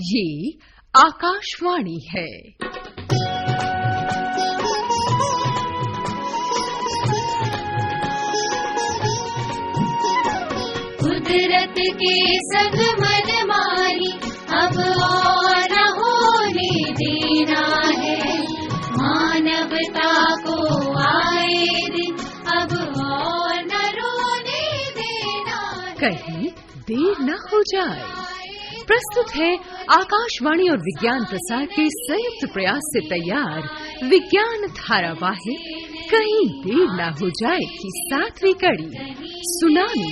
ये आकाशवाणी है। कुदरत के संग मनमानी अब और न होने देना है। मानवता को आए दिन अब और न रोने देना है। कहीं देर न हो जाए। प्रस्तुत है आकाशवाणी और विज्ञान प्रसार के संयुक्त प्रयास से तैयार विज्ञान धारावाहिक कहीं देर न हो जाए की 7वीं कड़ी, सुनामी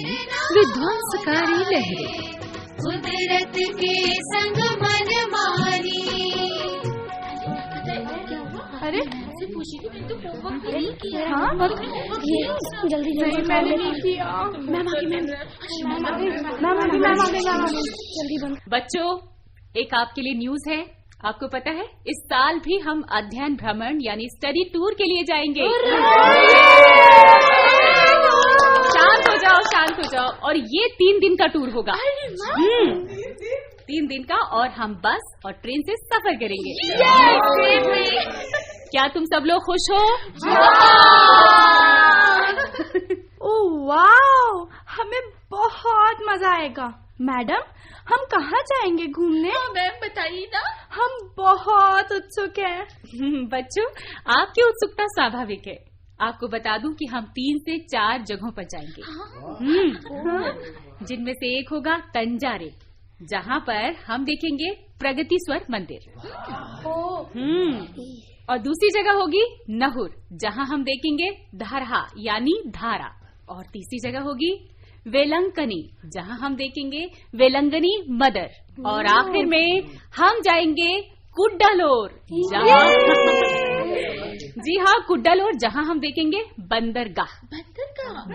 विध्वंसकारी लहरें। कुदरत के संग मनमानी। अरे हाँ, जल्दी मैंने नहीं किया। मैम आ गई। जल्दी बंद। बच्चों, एक आपके लिए न्यूज है। आपको पता है, इस साल भी हम अध्ययन भ्रमण यानी स्टडी टूर के लिए जाएंगे। शांत हो जाओ। और ये 3 दिन का टूर होगा। 3 दिन का, और हम बस और ट्रेन से सफर करेंगे। क्या तुम सब लोग खुश हो? ओह वाह, हमें बहुत मजा आएगा। मैडम, हम कहाँ जाएंगे घूमने? मैम बताइए ना। हम बहुत उत्सुक हैं। बच्चों, आपकी उत्सुकता स्वाभाविक है। आपको बता दूं कि हम 3 से 4 जगहों पर जाएंगे, जिनमें से एक होगा तंजारे, जहाँ पर हम देखेंगे प्रगतिस्वर मंदिर। और दूसरी जगह होगी नहुर, जहाँ हम देखेंगे धारहा यानी धारा। और तीसरी जगह होगी वेलंकनी, जहाँ हम देखेंगे वेलंगनी मदर। और आखिर में हम जाएंगे कुड्डालोर, जी हाँ, कुड्डालोर, जहाँ हम देखेंगे बंदरगाह।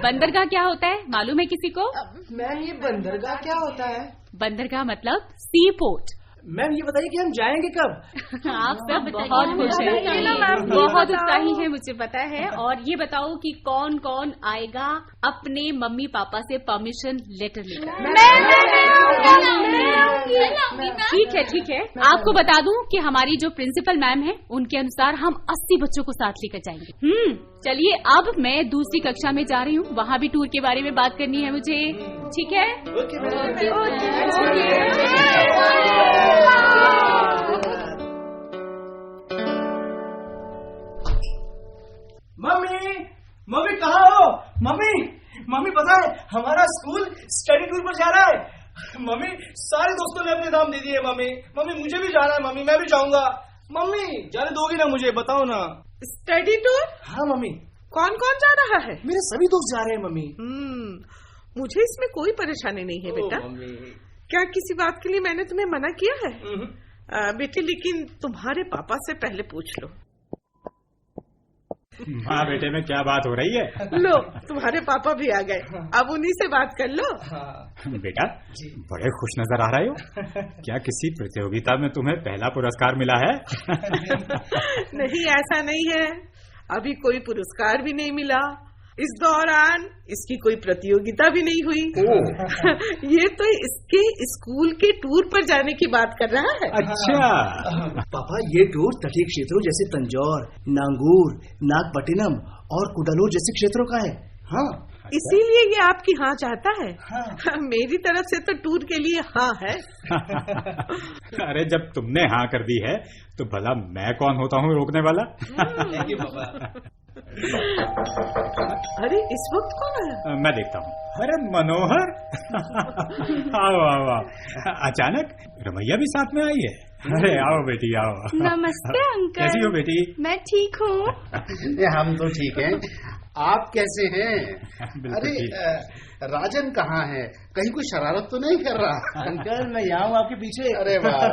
बंदरगाह क्या होता है, मालूम है किसी को? मैम, ये बंदरगाह क्या होता है? बंदरगाह मतलब सी पोर्ट। मैम, ये बताइए कि हम जाएंगे कब? आप सब बहुत खुश हैं, बहुत उत्साही हैं, मुझे पता है। और ये बताओ कि कौन कौन आएगा अपने मम्मी पापा से परमिशन लेटर लेकर? ठीक है। आपको बता दूं कि हमारी जो प्रिंसिपल मैम है, उनके अनुसार हम 80 बच्चों को साथ लेकर जाएंगे। चलिए, अब मैं दूसरी कक्षा में जा रही हूँ, वहाँ भी टूर के बारे में बात करनी है मुझे। ठीक है? मम्मी कहाँ हो? मम्मी पता है, हमारा स्कूल स्टडी टूर पर जा रहा है। मम्मी, सारे दोस्तों ने अपने नाम दे दिए। मम्मी मुझे भी जाना है। मम्मी, मैं भी जाऊंगा। मम्मी, जाने दोगी ना मुझे? बताओ ना। Study tour? हाँ मम्मी। कौन कौन जा रहा है? मेरे सभी दोस्त जा रहे हैं मम्मी। मुझे इसमें कोई परेशानी नहीं है बेटा। क्या किसी बात के लिए मैंने तुम्हें मना किया है? बेटे, लेकिन तुम्हारे पापा से पहले पूछ लो। माँ बेटे में क्या बात हो रही है? लो, तुम्हारे पापा भी आ गए, अब उन्हीं से बात कर लो। बेटा, बड़े खुश नजर आ रहे हो। क्या किसी प्रतियोगिता में तुम्हें पहला पुरस्कार मिला है? नहीं, ऐसा नहीं है, अभी कोई पुरस्कार भी नहीं मिला। इस दौरान इसकी कोई प्रतियोगिता भी नहीं हुई। ये तो इसके स्कूल के टूर पर जाने की बात कर रहा है। अच्छा पापा, ये टूर तटीय क्षेत्रों जैसे तंजौर, नागौर, नागपट्टिनम और कुडालोर जैसे क्षेत्रों का है। हाँ, इसीलिए ये आपकी हाँ चाहता है। हाँ। मेरी तरफ से तो टूर के लिए हाँ है। अरे, जब तुमने हाँ कर दी है तो भला मैं कौन होता हूँ रोकने वाला? अरे, इस वक्त कौन है? मैं देखता हूँ। अरे मनोहर, आओ। अचानक रमैया भी साथ में आई है। अरे आओ बेटी, आओ। नमस्ते अंकल। कैसी हो बेटी? मैं ठीक हूँ। हम तो ठीक हैं। आप कैसे हैं? अरे, राजन कहाँ है? कहीं कोई शरारत तो नहीं कर रहा? अंकल, मैं यहाँ हूँ आपके पीछे। अरे वाह,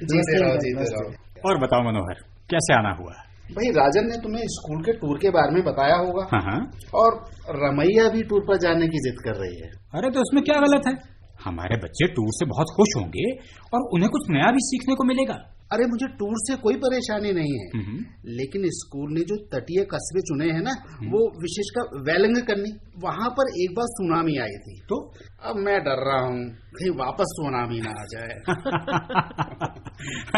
जीते रहो। और बताओ मनोहर, कैसे आना हुआ? भाई, राजन ने तुम्हें स्कूल के टूर के बारे में बताया होगा। हाँ। और रमैया भी टूर पर जाने की जिद कर रही है। अरे, तो उसमें क्या गलत है? हमारे बच्चे टूर से बहुत खुश होंगे और उन्हें कुछ नया भी सीखने को मिलेगा। अरे मुझे टूर से कोई परेशानी नहीं है, लेकिन स्कूल ने जो तटीय कस्बे चुने हैं ना, वो विशेषकर वेलंगकनी, वहाँ पर एक बार सुनामी आई थी। तो अब मैं डर रहा हूँ कहीं वापस सुनामी ना आ जाए।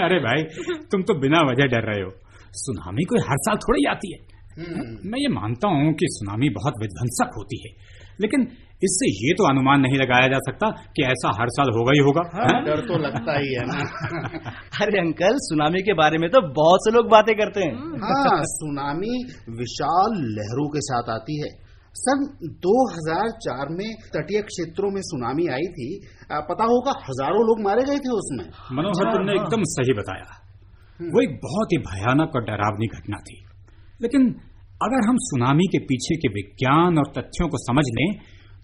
अरे भाई, तुम तो बिना वजह डर रहे हो। सुनामी कोई हर साल थोड़ी आती है। मैं ये मानता हूँ कि सुनामी बहुत विध्वंसक होती है, लेकिन इससे ये तो अनुमान नहीं लगाया जा सकता कि ऐसा हर साल होगा ही होगा। डर तो लगता ही है ना। अरे अंकल, सुनामी के बारे में तो बहुत से लोग बातें करते हैं। हाँ, सुनामी विशाल लहरों के साथ आती है। सन 2004 में तटीय क्षेत्रों में सुनामी आई थी। पता होगा हजारों लोग मारे गए थे उसमें। मनोहर, तुमने एकदम सही बताया। वो एक बहुत ही भयानक और डरावनी घटना थी। लेकिन अगर हम सुनामी के पीछे के विज्ञान और तथ्यों को समझ लें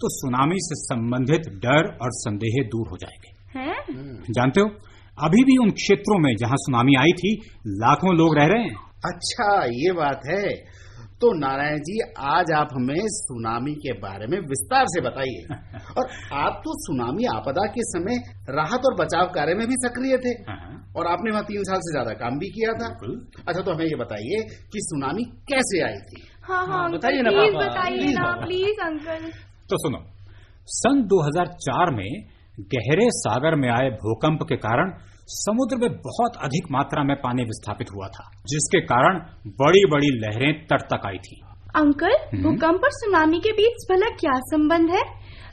तो सुनामी से संबंधित डर और संदेह दूर हो जाएंगे। जानते हो, अभी भी उन क्षेत्रों में जहां सुनामी आई थी लाखों लोग रह रहे हैं। अच्छा, ये बात है। तो नारायण जी, आज आप हमें सुनामी के बारे में विस्तार से बताइए। और आप तो सुनामी आपदा के समय राहत और बचाव कार्य में भी सक्रिय थे, और आपने वहाँ 3 साल से ज्यादा काम भी किया था। अच्छा, तो हमें ये बताइए कि सुनामी कैसे आई थी। हाँ, बताइए ना प्लीज पापा, बताइए ना, प्लीज अंकल। तो सुनो, सन 2004 में गहरे सागर में आए भूकंप के कारण समुद्र में बहुत अधिक मात्रा में पानी विस्थापित हुआ था, जिसके कारण बड़ी बड़ी लहरें तट तक आई थी। अंकल, भूकंप और सुनामी के बीच भला क्या संबंध है?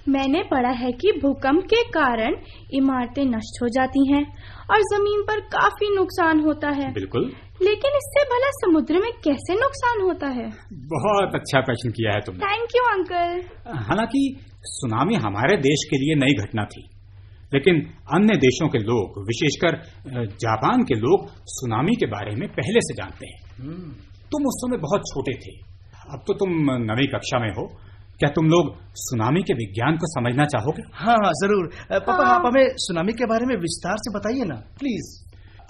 मैंने पढ़ा है कि भूकंप के कारण इमारतें नष्ट हो जाती हैं और जमीन पर काफी नुकसान होता है। बिल्कुल। लेकिन इससे भला समुद्र में कैसे नुकसान होता है? बहुत अच्छा प्रश्न किया है तुमने। Thank you uncle. हालांकि सुनामी हमारे देश के लिए नई घटना थी, लेकिन अन्य देशों के लोग, विशेषकर जापान के लोग, सुनामी के बारे में पहले से जानते हैं। तुम उस समय बहुत छोटे थे, अब तो तुम 9वीं कक्षा में हो। क्या तुम लोग सुनामी के विज्ञान को समझना चाहोगे? हाँ, जरूर। पापा, आप हमें सुनामी के बारे में विस्तार से बताइए ना, प्लीज।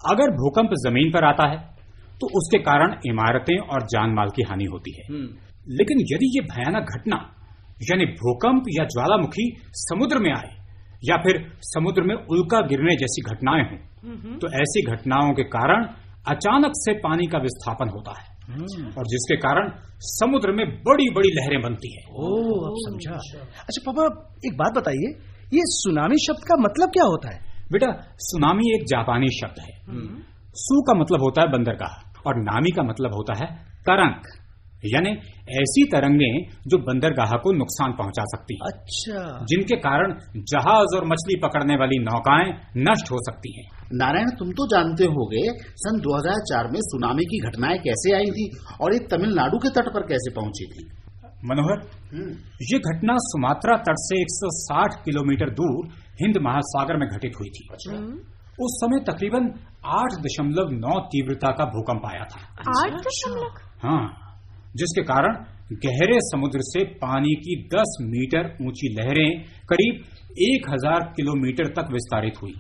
अगर भूकंप जमीन पर आता है तो उसके कारण इमारतें और जान माल की हानि होती है। लेकिन यदि ये भयानक घटना यानी भूकंप या ज्वालामुखी समुद्र में आए या फिर समुद्र में उल्का गिरने जैसी घटनाएं हों, तो ऐसी घटनाओं के कारण अचानक से पानी का विस्थापन होता है, और जिसके कारण समुद्र में बड़ी बड़ी लहरें बनती है। ओह, अब समझा। अच्छा पापा, एक बात बताइए, ये सुनामी शब्द का मतलब क्या होता है? बेटा, सुनामी एक जापानी शब्द है। सु का मतलब होता है बंदरगाह और नामी का मतलब होता है तरंग, यानी ऐसी तरंगें जो बंदरगाह को नुकसान पहुंचा सकती हैं। अच्छा। जिनके कारण जहाज और मछली पकड़ने वाली नौकाएं नष्ट हो सकती हैं। नारायण, तुम तो जानते होगे सन 2004 में सुनामी की घटनाएं कैसे आई थी और ये तमिलनाडु के तट पर कैसे पहुंची थी। मनोहर, ये घटना सुमात्रा तट से 160 किलोमीटर दूर हिंद महासागर में घटित हुई थी। उस समय तकरीबन 8.9 तीव्रता का भूकंप आया था। 8.9? हाँ, जिसके कारण गहरे समुद्र से पानी की 10 मीटर ऊंची लहरें करीब 1000 किलोमीटर तक विस्तारित हुई।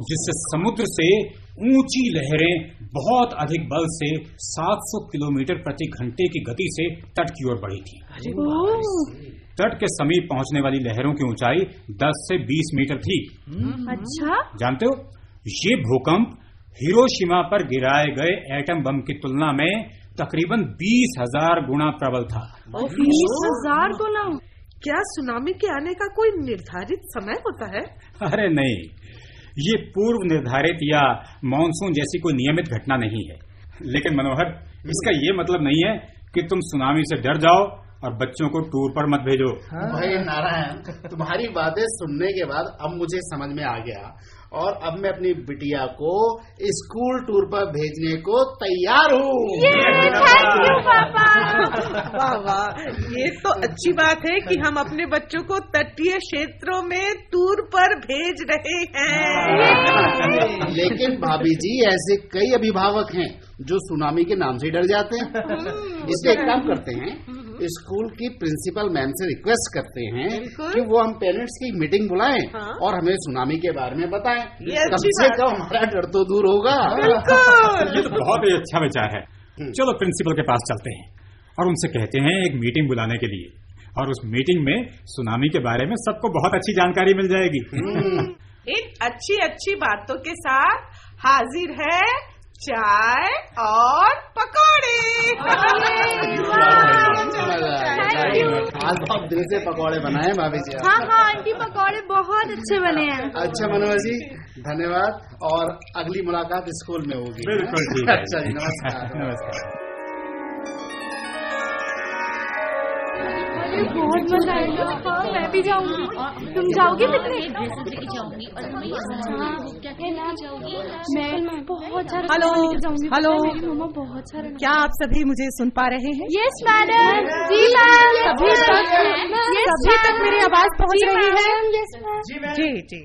जिससे समुद्र से ऊंची लहरें बहुत अधिक बल से 700 किलोमीटर प्रति घंटे की गति से तट की ओर बढ़ी थी। तट के समीप पहुंचने वाली लहरों की ऊंचाई 10 से 20 मीटर थी। अच्छा। जानते हो, ये भूकंप हिरोशिमा पर गिराए गए एटम बम की तुलना में तकरीबन 20,000 गुना प्रबल था। 20,000 गुना? क्या सुनामी के आने का कोई निर्धारित समय होता है? अरे नहीं, ये पूर्व निर्धारित या मानसून जैसी कोई नियमित घटना नहीं है। लेकिन मनोहर, इसका ये मतलब नहीं है कि तुम सुनामी से डर जाओ और बच्चों को टूर पर मत भेजो। भाई नारायण, तुम्हारी बातें सुनने के बाद अब मुझे समझ में आ गया और अब मैं अपनी बिटिया को स्कूल टूर पर भेजने को तैयार हूँ। वाह वाह, ये तो अच्छी बात है कि हम अपने बच्चों को तटीय क्षेत्रों में टूर पर भेज रहे हैं। लेकिन भाभी जी, ऐसे कई अभिभावक हैं जो सुनामी के नाम से डर जाते हैं। इसलिए एक काम करते हैं, स्कूल की प्रिंसिपल मैम से रिक्वेस्ट करते हैं कि वो हम पेरेंट्स की मीटिंग बुलाएं और हमें सुनामी के बारे में बताएं। कम से कम हमारा डर तो दूर होगा। ये तो बहुत ही अच्छा विचार है। चलो प्रिंसिपल के पास चलते हैं और उनसे कहते हैं एक मीटिंग बुलाने के लिए, और उस मीटिंग में सुनामी के बारे में सबको बहुत अच्छी जानकारी मिल जाएगी। इन अच्छी अच्छी बातों के साथ हाजिर है चाय और पकौड़े। आज बहुत दिल से पकौड़े बनाए भाभी जी। हाँ आंटी, पकौड़े बहुत अच्छे बने हैं। अच्छा मनोहर जी, धन्यवाद। और अगली मुलाकात स्कूल में होगी। बिल्कुल ठीक है। अच्छा जी, नमस्कार। नमस्कार। बहुत मजा आएगा। हाँ, मैं भी जाऊंगी। तुम जाओगे पिकनिक? मैं बहुत सारा हेलो हेलो, मम्मा बहुत सारा। क्या आप सभी मुझे सुन पा रहे हैं? Yes madam. जी मैम। सभी तक मेरी आवाज पहुंच रही है? जी जी।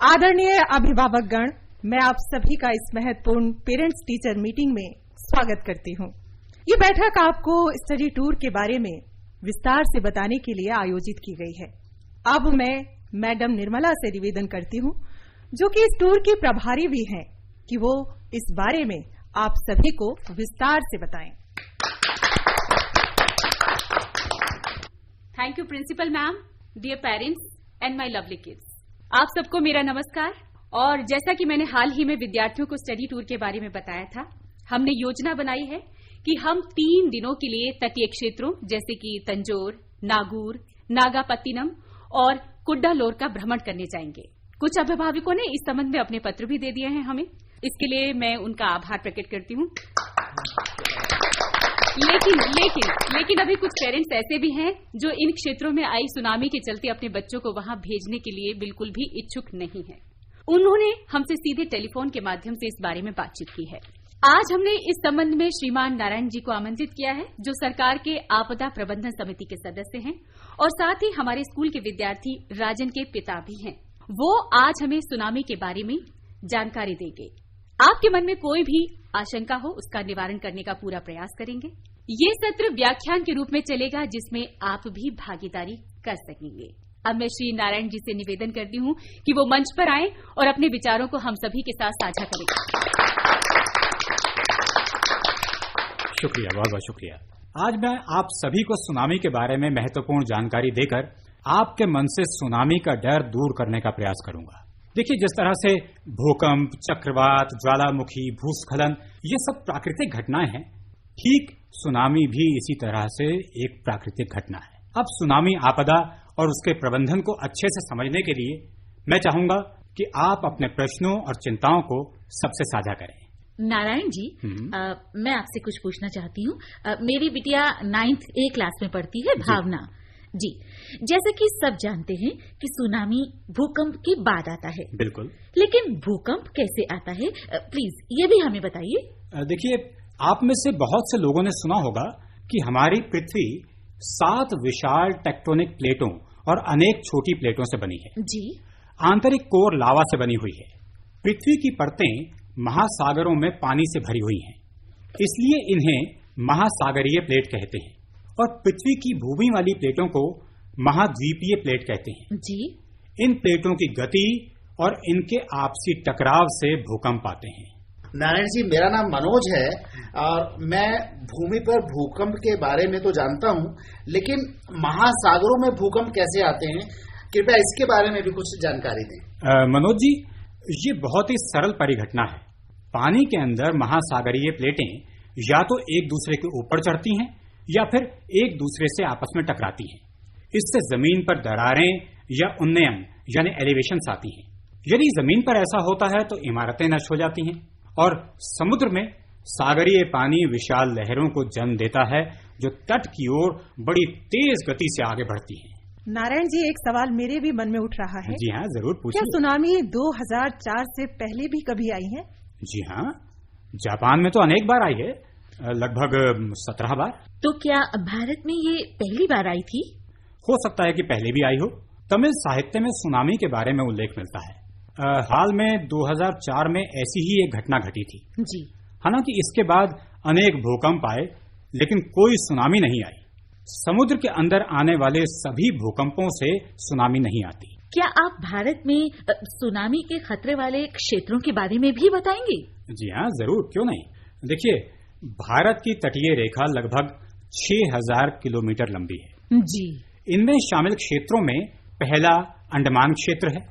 आदरणीय अभिभावकगण, मैं आप सभी का इस महत्वपूर्ण पेरेंट्स टीचर मीटिंग में स्वागत करती हूँ। ये बैठक आपको स्टडी टूर के बारे में विस्तार से बताने के लिए आयोजित की गई है। अब मैं मैडम निर्मला से निवेदन करती हूँ, जो कि इस टूर की प्रभारी भी हैं, कि वो इस बारे में आप सभी को विस्तार से बताएं। Thank you principal ma'am, dear parents and my lovely kids. आप सबको मेरा नमस्कार। और जैसा कि मैंने हाल ही में विद्यार्थियों को स्टडी टूर के बारे में बताया था, हमने योजना बनाई है कि हम 3 दिनों के लिए तटीय क्षेत्रों जैसे कि तंजौर, नागौर, नागापत्तिनम और कुड्डालोर का भ्रमण करने जाएंगे। कुछ अभिभावकों ने इस संबंध में अपने पत्र भी दे दिए हैं हमें। इसके लिए मैं उनका आभार प्रकट करती हूँ। लेकिन अभी कुछ पेरेंट्स ऐसे भी हैं जो इन क्षेत्रों में आई सुनामी के चलते अपने बच्चों को वहां भेजने के लिए बिल्कुल भी इच्छुक नहीं है। उन्होंने हमसे सीधे टेलीफोन के माध्यम से इस बारे में बातचीत की है। आज हमने इस संबंध में श्रीमान नारायण जी को आमंत्रित किया है, जो सरकार के आपदा प्रबंधन समिति के सदस्य हैं और साथ ही हमारे स्कूल के विद्यार्थी राजन के पिता भी हैं। वो आज हमें सुनामी के बारे में जानकारी देंगे। आपके मन में कोई भी आशंका हो, उसका निवारण करने का पूरा प्रयास करेंगे। ये सत्र व्याख्यान के रूप में चलेगा, जिसमें आप भी भागीदारी कर सकेंगे। अब मैं श्री नारायण जी से निवेदन करती हूँ कि वो मंच पर आएं और अपने विचारों को हम सभी के साथ साझा करें। शुक्रिया, बहुत बहुत शुक्रिया। आज मैं आप सभी को सुनामी के बारे में महत्वपूर्ण जानकारी देकर आपके मन से सुनामी का डर दूर करने का प्रयास करूंगा। देखिए, जिस तरह से भूकंप, चक्रवात, ज्वालामुखी, भूस्खलन ये सब प्राकृतिक घटनाएं हैं, ठीक सुनामी भी इसी तरह से एक प्राकृतिक घटना है। अब सुनामी आपदा और उसके प्रबंधन को अच्छे से समझने के लिए मैं चाहूंगा कि आप अपने प्रश्नों और चिंताओं को सबसे साझा करें। नारायण जी, मैं आपसे कुछ पूछना चाहती हूँ। मेरी बिटिया 9th A क्लास में पढ़ती है, भावना जी। जैसे कि सब जानते हैं कि सुनामी भूकंप के बाद आता है। बिल्कुल। लेकिन भूकंप कैसे आता है, प्लीज ये भी हमें बताइए। देखिए, आप में से बहुत से लोगों ने सुना होगा कि हमारी पृथ्वी 7 विशाल टेक्टोनिक प्लेटों और अनेक छोटी प्लेटों से बनी है जी। आंतरिक कोर लावा से बनी हुई है। पृथ्वी की परतें महासागरों में पानी से भरी हुई हैं, इसलिए इन्हें महासागरीय प्लेट कहते हैं। और पृथ्वी की भूमि वाली प्लेटों को महाद्वीपीय प्लेट कहते हैं जी। इन प्लेटों की गति और इनके आपसी टकराव से भूकंप आते हैं। नारायण जी, मेरा नाम मनोज है और मैं भूमि पर भूकंप के बारे में तो जानता हूँ, लेकिन महासागरों में भूकंप कैसे आते हैं, कृपया इसके बारे में भी कुछ जानकारी दें। मनोज जी, ये बहुत ही सरल परिघटना है। पानी के अंदर महासागरीय प्लेटें या तो एक दूसरे के ऊपर चढ़ती हैं या फिर एक दूसरे से आपस में टकराती हैं। इससे जमीन पर दरारें या उन्नयन यानी एलिवेशंस आती हैं। यदि जमीन पर ऐसा होता है तो इमारतें नष्ट हो जाती हैं और समुद्र में सागरीय पानी विशाल लहरों को जन्म देता है, जो तट की ओर बड़ी तेज गति से आगे बढ़ती हैं। नारायण जी, एक सवाल मेरे भी मन में उठ रहा है। जी हाँ, जरूर पूछिए। क्या सुनामी 2004 से पहले भी कभी आई है? जी हाँ, जापान में तो अनेक बार आई है, लगभग 17 बार। तो क्या भारत में ये पहली बार आई थी? हो सकता है कि पहले भी आई हो। तमिल साहित्य में सुनामी के बारे में उल्लेख मिलता है। हाल में 2004 में ऐसी ही एक घटना घटी थी जी। हालांकि इसके बाद अनेक भूकंप आए, लेकिन कोई सुनामी नहीं आई। समुद्र के अंदर आने वाले सभी भूकंपों से सुनामी नहीं आती। क्या आप भारत में सुनामी के खतरे वाले क्षेत्रों के बारे में भी बताएंगे? जी हाँ, जरूर, क्यों नहीं। देखिए, भारत की तटीय रेखा लगभग 6000 किलोमीटर लंबी है जी। इनमें शामिल क्षेत्रों में पहला अंडमान क्षेत्र है,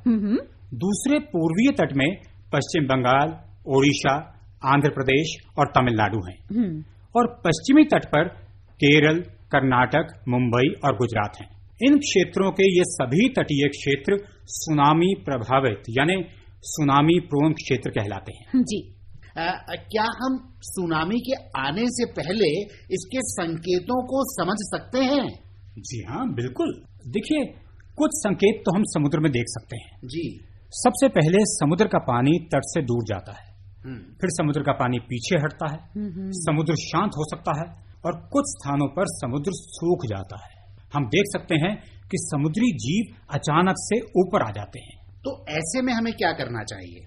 दूसरे पूर्वीय तट में पश्चिम बंगाल, ओडिशा, आंध्र प्रदेश और तमिलनाडु हैं और पश्चिमी तट पर केरल, कर्नाटक, मुंबई और गुजरात हैं। इन क्षेत्रों के ये सभी तटीय क्षेत्र सुनामी प्रभावित यानी सुनामी प्रोन क्षेत्र कहलाते हैं। जी। क्या हम सुनामी के आने से पहले इसके संकेतों को समझ सकते हैं? जी हाँ, बिल्कुल। देखिए, कुछ संकेत तो हम समुद्र में देख सकते हैं। जी। सबसे पहले समुद्र का पानी तट से दूर जाता है, फिर समुद्र का पानी पीछे हटता है, समुद्र शांत हो सकता है और कुछ स्थानों पर समुद्र सूख जाता है। हम देख सकते हैं कि समुद्री जीव अचानक से ऊपर आ जाते हैं। तो ऐसे में हमें क्या करना चाहिए?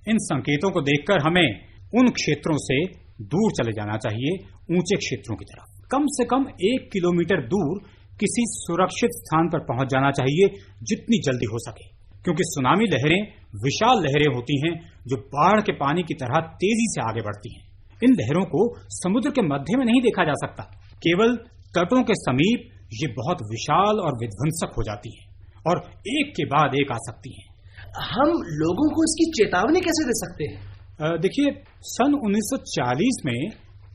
इन संकेतों को देखकर हमें उन क्षेत्रों से दूर चले जाना चाहिए, ऊंचे क्षेत्रों की तरफ। कम से कम 1 किलोमीटर दूर किसी सुरक्षित स्थान पर पहुंच जाना चाहिए जितनी जल्दी हो सके, क्योंकि सुनामी लहरें विशाल लहरें होती हैं जो बाढ़ के पानी की तरह तेजी से आगे बढ़ती हैं। इन लहरों को समुद्र के मध्य में नहीं देखा जा सकता, केवल तटों के समीप ये बहुत विशाल और विध्वंसक हो जाती हैं और एक के बाद एक आ सकती हैं। हम लोगों को इसकी चेतावनी कैसे दे सकते हैं? देखिए, सन 1940 में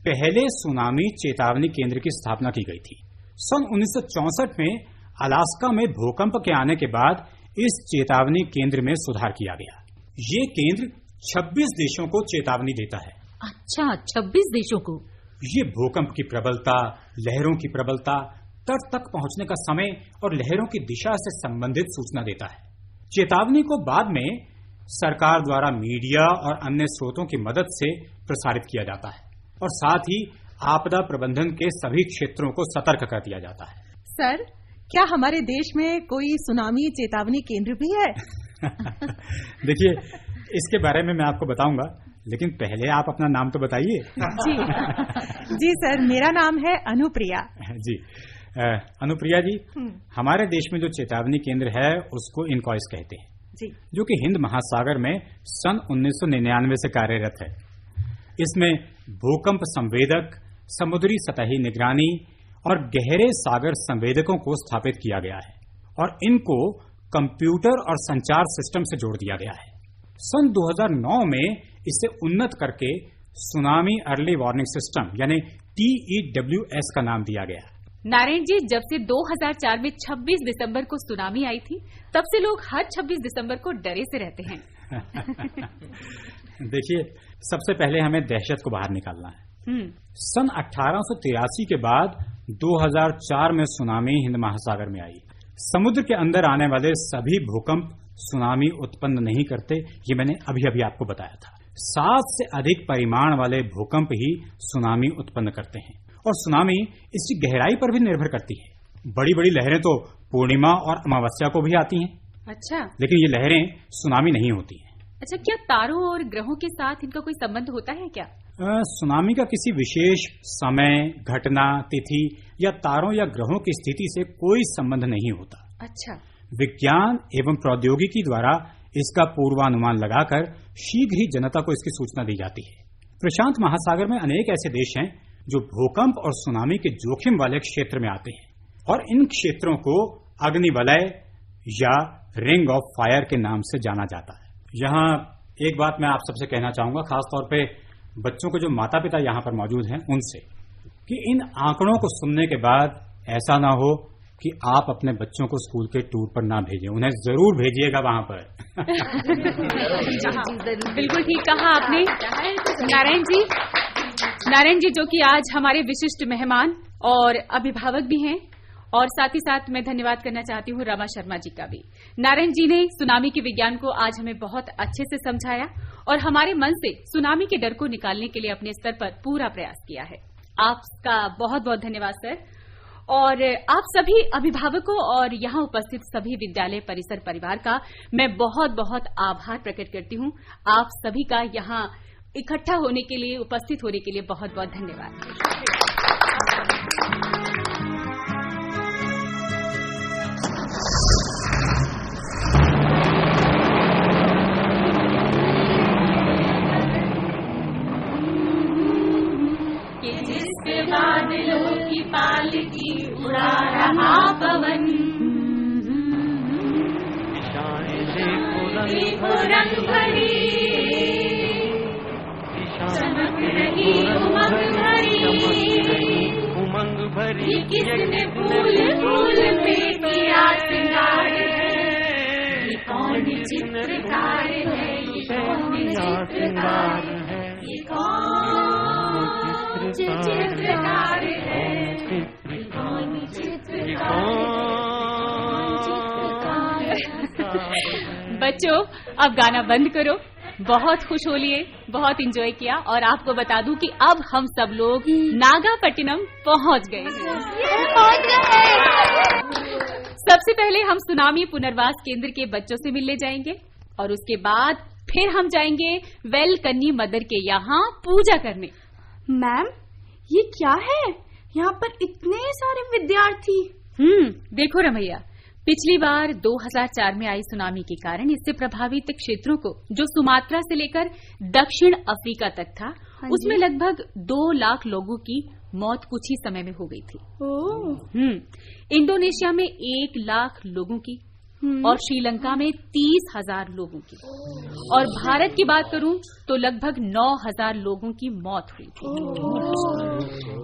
पहले सुनामी चेतावनी केंद्र की स्थापना की गई थी। सन 1964 में अलास्का में भूकंप के आने के बाद इस चेतावनी केंद्र में सुधार किया गया। ये केंद्र 26 देशों को चेतावनी देता है। अच्छा, 26 देशों को? ये भूकंप की प्रबलता, लहरों की प्रबलता, तट तक पहुंचने का समय और लहरों की दिशा से संबंधित सूचना देता है। चेतावनी को बाद में सरकार द्वारा मीडिया और अन्य स्रोतों की मदद से प्रसारित किया जाता है और साथ ही आपदा प्रबंधन के सभी क्षेत्रों को सतर्क कर दिया जाता है। सर, क्या हमारे देश में कोई सुनामी चेतावनी केंद्र भी है? देखिए, इसके बारे में मैं आपको बताऊंगा, लेकिन पहले आप अपना नाम तो बताइए। जी सर, मेरा नाम है अनुप्रिया। जी, अनुप्रिया जी, हमारे देश में जो चेतावनी केंद्र है उसको इनकॉइस कहते हैं जी, जो कि हिंद महासागर में सन 1999 से कार्यरत है। इसमें भूकंप संवेदक, समुद्री सतही निगरानी और गहरे सागर संवेदकों को स्थापित किया गया है और इनको कंप्यूटर और संचार सिस्टम से जोड़ दिया गया है। सन 2009 में इसे उन्नत करके सुनामी अर्ली वार्निंग सिस्टम यानी TEWS का नाम दिया गया। नारायण जी, जब से 2004 में 26 दिसंबर को सुनामी आई थी, तब से लोग हर 26 दिसंबर को डरे से रहते हैं। देखिए, सबसे पहले हमें दहशत को बाहर निकालना है। सन 1883 के बाद 2004 में सुनामी हिंद महासागर में आई। समुद्र के अंदर आने वाले सभी भूकंप सुनामी उत्पन्न नहीं करते, ये मैंने अभी अभी आपको बताया था। 7 से अधिक परिमाण वाले भूकंप ही सुनामी उत्पन्न करते हैं और सुनामी इसकी गहराई पर भी निर्भर करती है। बड़ी बड़ी लहरें तो पूर्णिमा और अमावस्या को भी आती हैं। अच्छा, लेकिन ये लहरें सुनामी नहीं होती हैं। अच्छा, क्या तारों और ग्रहों के साथ इनका कोई संबंध होता है क्या? सुनामी का किसी विशेष समय, घटना, तिथि या तारों या ग्रहों की स्थिति से कोई संबंध नहीं होता। अच्छा, विज्ञान एवं प्रौद्योगिकी द्वारा इसका पूर्वानुमान लगाकर शीघ्र ही जनता को इसकी सूचना दी जाती है। प्रशांत महासागर में अनेक ऐसे देश हैं जो भूकंप और सुनामी के जोखिम वाले क्षेत्र में आते हैं और इन क्षेत्रों को अग्निवलय या रिंग ऑफ फायर के नाम से जाना जाता है। यहाँ एक बात मैं आप सबसे कहना चाहूंगा, खास तौर पे बच्चों के जो माता पिता यहाँ पर मौजूद हैं उनसे, कि इन आंकड़ों को सुनने के बाद ऐसा ना हो कि आप अपने बच्चों को स्कूल के टूर पर ना भेजें, उन्हें जरूर भेजिएगा वहाँ पर। बिल्कुल ठीक कहा आपने नारायण जी, जो कि आज हमारे विशिष्ट मेहमान और अभिभावक भी हैं, और साथ ही साथ मैं धन्यवाद करना चाहती हूँ रमा शर्मा जी का भी। नारायण जी ने सुनामी के विज्ञान को आज हमें बहुत अच्छे से समझाया और हमारे मन से सुनामी के डर को निकालने के लिए अपने स्तर पर पूरा प्रयास किया है। आपका बहुत बहुत धन्यवाद सर। और आप सभी अभिभावकों और यहाँ उपस्थित सभी विद्यालय परिसर परिवार का मैं बहुत बहुत आभार प्रकट करती हूँ। आप सभी का यहाँ इकट्ठा होने के लिए, उपस्थित होने के लिए बहुत बहुत धन्यवाद। बादलों की पालकी उड़ा रहा पवन, भरी, चमक रही उमंग भरी, ये किसने फूल फूल में किया श्रृंगार है, ये कौन चित्रकार है, ये कौन चित्रकार है, ये कौन चित्रकार है, ये कौन चित्रकार है। बच्चों, अब गाना बंद करो। बहुत खुश हो लिए, बहुत एंजॉय किया और आपको बता दूं कि अब हम सब लोग नागापट्टिनम पहुंच गए हैं। सबसे पहले हम सुनामी पुनर्वास केंद्र के बच्चों से मिलने जाएंगे और उसके बाद फिर हम जाएंगे वेलकन्नी मदर के यहाँ पूजा करने। मैम, ये क्या है? यहाँ पर इतने सारे विद्यार्थी। देखो रमैया, पिछली बार 2004 में आई सुनामी के कारण इससे प्रभावित क्षेत्रों को, जो सुमात्रा से लेकर दक्षिण अफ्रीका तक था, उसमें लगभग 2 लाख लोगों की मौत कुछ ही समय में हो गई थी। इंडोनेशिया में 1 लाख लोगों की और श्रीलंका में 30,000 लोगों की, और भारत की बात करूं तो लगभग 9,000 लोगों की मौत हुई थी,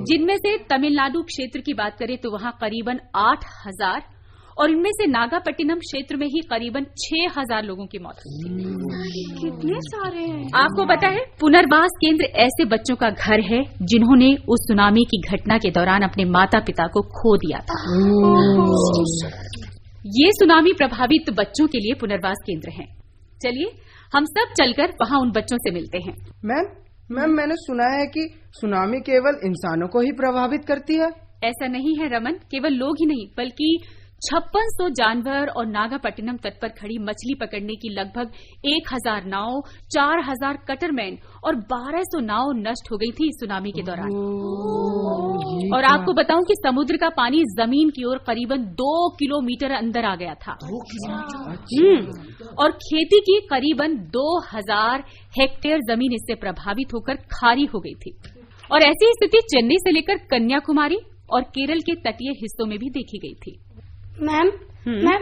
जिनमें से तमिलनाडु क्षेत्र की बात करें तो वहां करीबन 8,000 और इनमें से नागापट्टिनम क्षेत्र में ही करीबन 6,000 लोगों की मौत हुई थी। कितने सारे हैं। आपको पता है, पुनर्वास केंद्र ऐसे बच्चों का घर है जिन्होंने उस सुनामी की घटना के दौरान अपने माता पिता को खो दिया था। ये सुनामी प्रभावित बच्चों के लिए पुनर्वास केंद्र हैं। चलिए हम सब चलकर वहाँ उन बच्चों से मिलते हैं। मैम, मैंने सुना है कि सुनामी केवल इंसानों को ही प्रभावित करती है। ऐसा नहीं है रमन, केवल लोग ही नहीं बल्कि 5600 जानवर और नागापट्टिनम तट पर खड़ी मछली पकड़ने की लगभग 1000 नाव, 4000 कटरमैन और 1200 नाव नष्ट हो गई थी इस सुनामी के दौरान। और आपको बताऊं कि समुद्र का पानी जमीन की ओर करीबन 2 किलोमीटर अंदर आ गया था। और खेती की करीबन 2000 हेक्टेयर जमीन इससे प्रभावित होकर खारी हो गई थी। और ऐसी स्थिति चेन्नई से लेकर कन्याकुमारी और केरल के तटीय हिस्सों में भी देखी गई थी। मैम,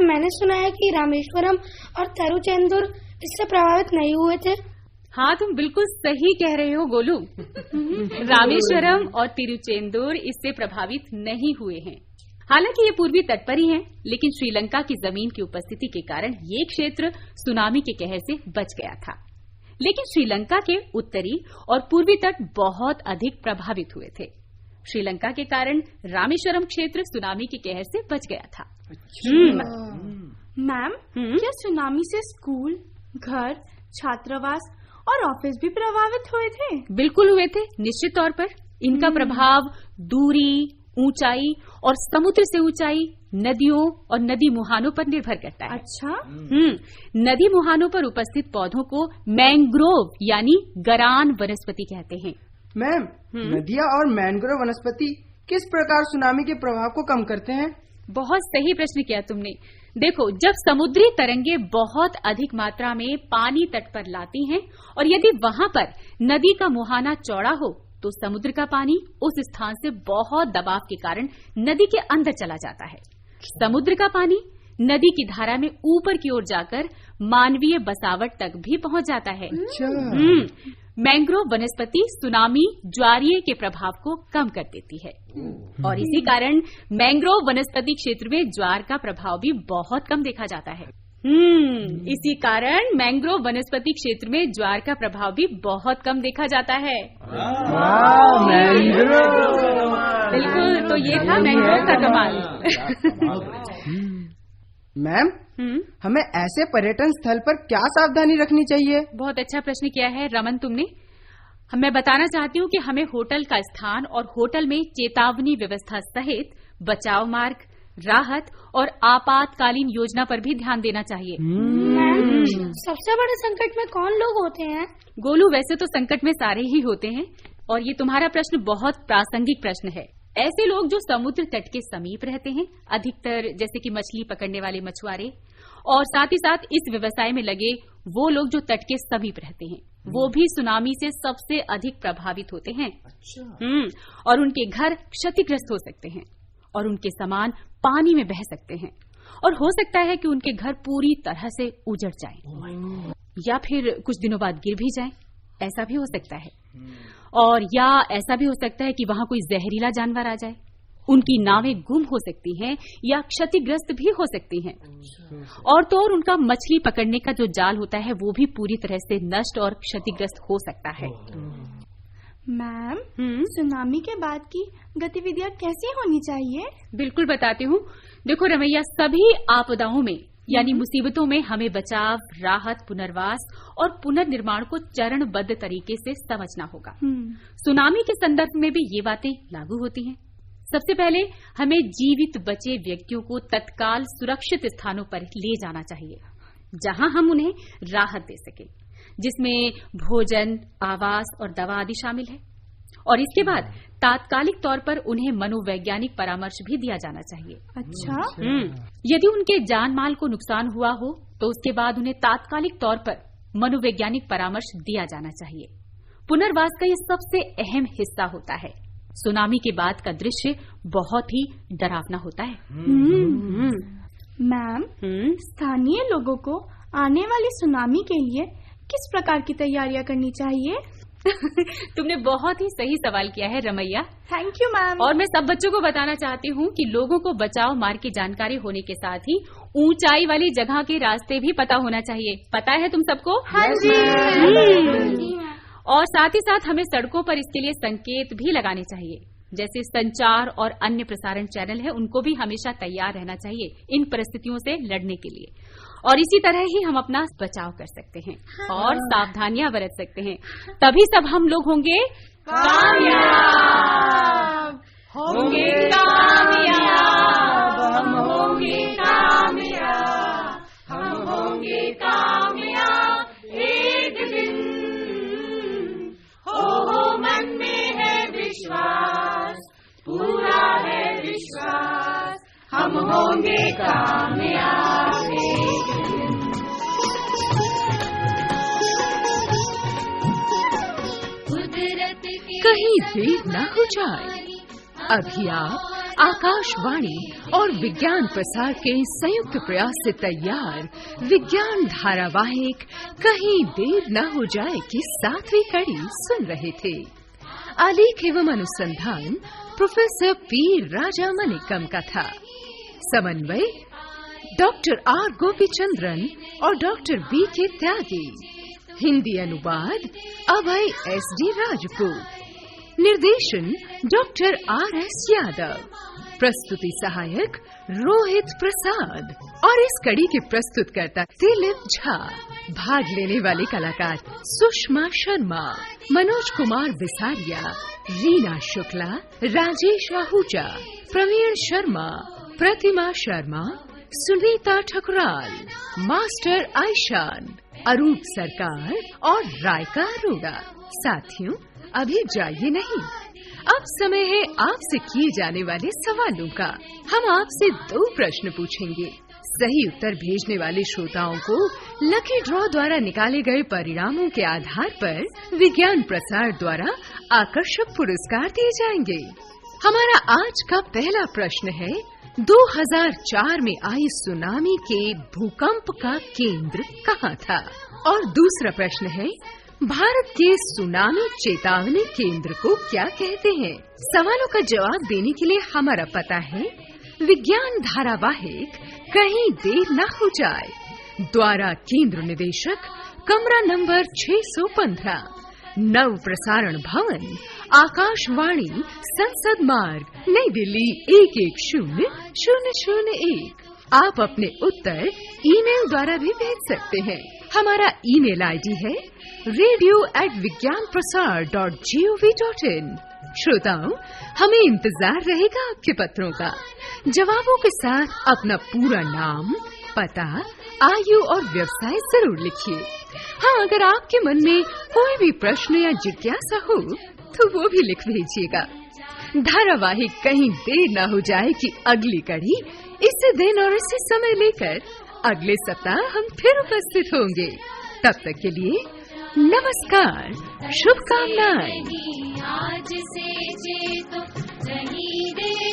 मैंने सुना है कि रामेश्वरम और तिरुचेंदुर इससे प्रभावित नहीं हुए थे। हाँ, तुम बिल्कुल सही कह रहे हो गोलू। रामेश्वरम और तिरुचेंदुर इससे प्रभावित नहीं हुए हैं। हालांकि ये पूर्वी तट पर ही हैं, लेकिन श्रीलंका की जमीन की उपस्थिति के कारण ये क्षेत्र सुनामी के कहर से बच गया था। लेकिन श्रीलंका के उत्तरी और पूर्वी तट बहुत अधिक प्रभावित हुए थे। श्रीलंका के कारण रामेश्वरम क्षेत्र सुनामी के कहर से बच गया था। मैम, क्या सुनामी से स्कूल, घर, छात्रावास और ऑफिस भी प्रभावित हुए थे? बिल्कुल हुए थे, निश्चित तौर पर। इनका प्रभाव दूरी, ऊंचाई और समुद्र से ऊंचाई, नदियों और नदी मुहानों पर निर्भर करता है। अच्छा। नदी मुहानों पर उपस्थित पौधों को मैंग्रोव यानी गरान वनस्पति कहते हैं। मैम, नदियाँ और मैंग्रोव वनस्पति किस प्रकार सुनामी के प्रभाव को कम करते हैं? बहुत सही प्रश्न किया तुमने। देखो, जब समुद्री तरंगे बहुत अधिक मात्रा में पानी तट पर लाती हैं और यदि वहां पर नदी का मुहाना चौड़ा हो तो समुद्र का पानी उस स्थान से बहुत दबाव के कारण नदी के अंदर चला जाता है। समुद्र का पानी नदी की धारा में ऊपर की ओर जाकर मानवीय बसावट तक भी पहुंच जाता है। मैंग्रोव वनस्पति सुनामी, ज्वारीय के प्रभाव को कम कर देती है और इसी कारण मैंग्रोव वनस्पति क्षेत्र में ज्वार का प्रभाव भी बहुत कम देखा जाता है। इसी कारण मैंग्रोव वनस्पति क्षेत्र में ज्वार का प्रभाव भी बहुत कम देखा जाता है। बिल्कुल, तो ये था मैंग्रोव का कमाल। मैम, हमें ऐसे पर्यटन स्थल पर क्या सावधानी रखनी चाहिए? बहुत अच्छा प्रश्न किया है रमन तुमने। मैं बताना चाहती हूँ कि हमें होटल का स्थान और होटल में चेतावनी व्यवस्था सहित बचाव मार्ग, राहत और आपातकालीन योजना पर भी ध्यान देना चाहिए। सबसे बड़े संकट में कौन लोग होते हैं? गोलू, वैसे तो संकट में सारे ही होते हैं और ये तुम्हारा प्रश्न बहुत प्रासंगिक प्रश्न है। ऐसे लोग जो समुद्र तट के समीप रहते हैं, अधिकतर जैसे कि मछली पकड़ने वाले मछुआरे, और साथ ही साथ इस व्यवसाय में लगे वो लोग जो तट के समीप रहते हैं, वो भी सुनामी से सबसे अधिक प्रभावित होते हैं। और उनके घर क्षतिग्रस्त हो सकते हैं और उनके सामान पानी में बह सकते हैं और हो सकता है कि उनके घर पूरी तरह से उजड़ जाएं। या फिर कुछ दिनों बाद गिर भी जाएं, ऐसा भी हो सकता है। और या ऐसा भी हो सकता है कि वहां कोई जहरीला जानवर आ जाए, उनकी नावें गुम हो सकती हैं या क्षतिग्रस्त भी हो सकती हैं। और तो और उनका मछली पकड़ने का जो जाल होता है वो भी पूरी तरह से नष्ट और क्षतिग्रस्त हो सकता है। मैम, सुनामी के बाद की गतिविधियां कैसी होनी चाहिए? बिल्कुल बताती हूँ। देखो रमैया, सभी आपदाओं में यानी मुसीबतों में हमें बचाव, राहत, पुनर्वास और पुनर्निर्माण को चरणबद्ध तरीके से समझना होगा। सुनामी के संदर्भ में भी ये बातें लागू होती हैं। सबसे पहले हमें जीवित बचे व्यक्तियों को तत्काल सुरक्षित स्थानों पर ले जाना चाहिए, जहां हम उन्हें राहत दे सकें, जिसमें भोजन, आवास और दवा आदि शामिल है। और इसके बाद तात्कालिक तौर पर उन्हें मनोवैज्ञानिक परामर्श भी दिया जाना चाहिए। अच्छा। यदि उनके जान माल को नुकसान हुआ हो तो उसके बाद उन्हें तात्कालिक तौर पर मनोवैज्ञानिक परामर्श दिया जाना चाहिए। पुनर्वास का ये सबसे अहम हिस्सा होता है। सुनामी के बाद का दृश्य बहुत ही डरावना होता है। मैम, स्थानीय लोगों को आने वाली सुनामी के लिए किस प्रकार की तैयारियां करनी चाहिए? तुमने बहुत ही सही सवाल किया है रमैया। Thank you ma'am. और मैं सब बच्चों को बताना चाहती हूँ कि लोगों को बचाव मार्ग की जानकारी होने के साथ ही ऊंचाई वाली जगह के रास्ते भी पता होना चाहिए। पता है तुम सबको? हाँ जी। और साथ ही साथ हमें सड़कों पर इसके लिए संकेत भी लगाने चाहिए, जैसे संचार और अन्य प्रसारण चैनल है, उनको भी हमेशा तैयार रहना चाहिए इन परिस्थितियों से लड़ने के लिए। और इसी तरह ही हम अपना बचाव कर सकते हैं और सावधानियां बरत सकते हैं। तभी सब हम लोग होंगे कामयाब, होंगे कामयाब, हम होंगे कामयाब, हम होंगे कामयाब एक दिन। हो मन में है विश्वास, पूरा है विश्वास, हम होंगे कामयाब एक दिन। कहीं देर न हो जाए, अभी आप आकाशवाणी और विज्ञान प्रसार के संयुक्त प्रयास से तैयार विज्ञान धारावाहिक कहीं देर न हो जाए की 7वीं कड़ी सुन रहे थे। आलेख एवं अनुसंधान प्रोफेसर पी राजा मनिकम का था। समन्वय डॉक्टर आर गोपीचंद्रन और डॉक्टर बी के त्यागी। हिंदी अनुवाद अभय SD राजपूत। निर्देशन डॉक्टर RS यादव। प्रस्तुति सहायक रोहित प्रसाद। और इस कड़ी के प्रस्तुतकर्ता दिलीप झा। भाग लेने वाले कलाकार सुषमा शर्मा, मनोज कुमार बिसारिया, रीना शुक्ला, राजेश आहूजा, प्रवीण शर्मा, प्रतिमा शर्मा, सुनीता ठकुराल, मास्टर आयशान, अरूप सरकार और रायका अरोड़ा। साथियों, अभी जाइए नहीं, अब समय है आपसे किए जाने वाले सवालों का। हम आपसे 2 प्रश्न पूछेंगे। सही उत्तर भेजने वाले श्रोताओं को लकी ड्रॉ द्वारा निकाले गए परिणामों के आधार पर विज्ञान प्रसार द्वारा आकर्षक पुरस्कार दिए जाएंगे। हमारा आज का पहला प्रश्न है, 2004 में आई सुनामी के भूकंप का केंद्र कहाँ था? और दूसरा प्रश्न है, भारत के सुनामी चेतावनी केंद्र को क्या कहते हैं? सवालों का जवाब देने के लिए हमारा पता है विज्ञान धारावाहिक कहीं देर न हो जाए, द्वारा केंद्र निदेशक, कमरा नंबर 615, नव प्रसारण भवन, आकाशवाणी, संसद मार्ग, नई दिल्ली 110001। आप अपने उत्तर ईमेल द्वारा भी भेज सकते हैं। हमारा ईमेल आईडी है radio@vigyanprasar.gov.in। श्रोताओं, हमें इंतजार रहेगा आपके पत्रों का। जवाबों के साथ अपना पूरा नाम, पता, आयु और व्यवसाय जरूर लिखिए। हाँ, अगर आपके मन में कोई भी प्रश्न या जिज्ञासा हो तो वो भी लिख भेजिएगा। धारावाहिक कहीं देर न हो जाए कि अगली कड़ी इसी दिन और इसी समय लेकर अगले सप्ताह हम फिर उपस्थित होंगे। तब तक के लिए नमस्कार, शुभकामनाएं। आज से जे तो नहीं दे